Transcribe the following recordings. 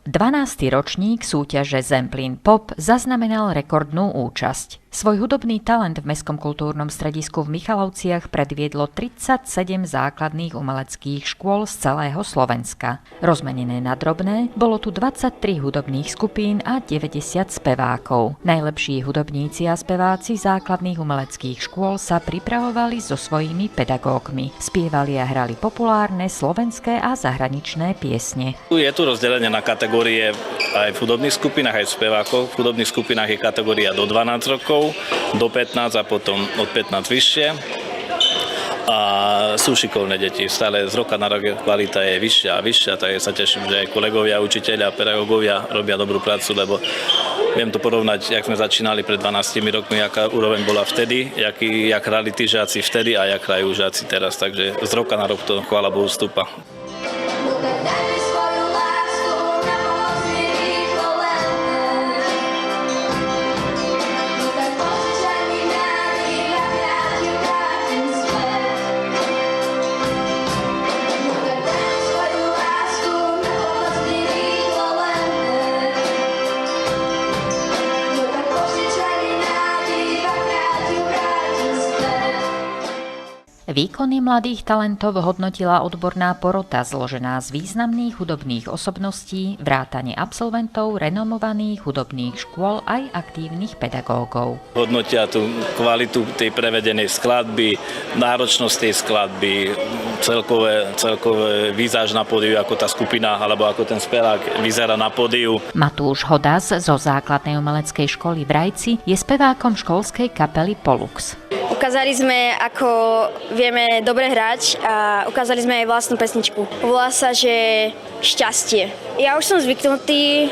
12. ročník súťaže Zemplín Pop zaznamenal rekordnú účasť. Svoj hudobný talent v Mestskom kultúrnom stredisku v Michalovciach predviedlo 37 základných umeleckých škôl z celého Slovenska. Rozmenené na drobné, bolo tu 23 hudobných skupín a 90 spevákov. Najlepší hudobníci a speváci základných umeleckých škôl sa pripravovali so svojimi pedagógmi. Spievali a hrali populárne slovenské a zahraničné piesne. Je tu rozdelenie na kategórie aj v hudobných skupinách, aj v spevákoch. V hudobných skupinách je kategória do 12 rokov, do 15 a potom od 15 vyššie. A sú šikovné deti. Stále z roka na rok kvalita je vyššia a vyššia, tak sa teším, že aj kolegovia, učitelia, pedagógovia robia dobrú prácu, lebo viem to porovnať, jak sme začínali pred 12 rokmi, aká úroveň bola vtedy, jak hrali tí žiaci vtedy a jak hrajú žiaci teraz. Takže z roka na rok to, chvála Bohu, stúpa. Výkony mladých talentov hodnotila odborná porota zložená z významných hudobných osobností, vrátane absolventov renomovaných hudobných škôl aj aktívnych pedagógov. Hodnotia tú kvalitu tej prevedenej skladby, náročnosť tej skladby, celkové výzáž na pódiu, ako tá skupina alebo ako ten spevák vyzerá na pódiu. Matúš Hodas zo základnej umeleckej školy v Rajci je spevákom školskej kapely Pollux. Ukázali sme, ako vieme dobre hrať a ukázali sme aj vlastnú pesničku. Volá sa, že Šťastie. Ja už som zvyknutý,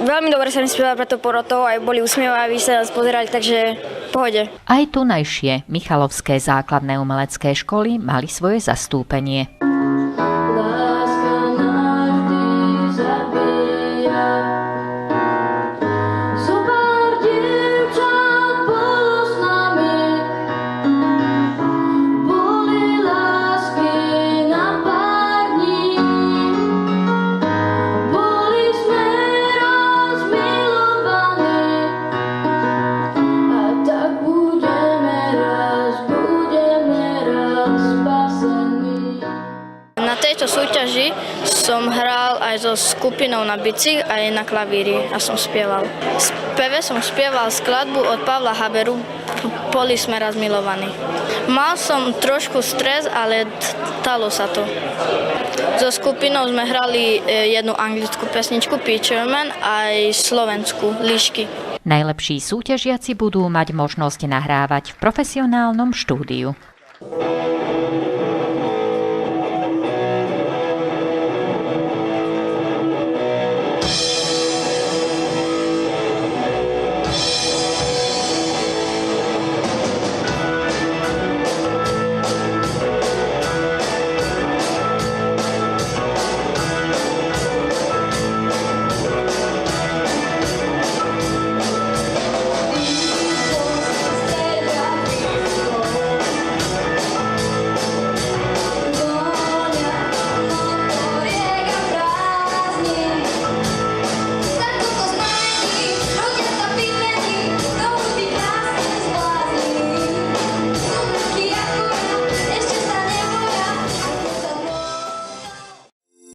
veľmi dobre sa mi spievalo pre to porotou, aj boli usmievaví, sa nás pozerali, takže v pohode. Aj tunajšie Michalovské základné umelecké školy mali svoje zastúpenie. Na tejto súťaži som hral aj so skupinou na bicí aj na klavíri a som spieval. V speve som spieval skladbu od Pavla Haberu Boli sme raz milovaní. Mal som trošku stres, ale dalo sa to. So skupinou sme hrali jednu anglickú pesničku Pitcherman aj slovenskú Líšky. Najlepší súťažiaci budú mať možnosť nahrávať v profesionálnom štúdiu.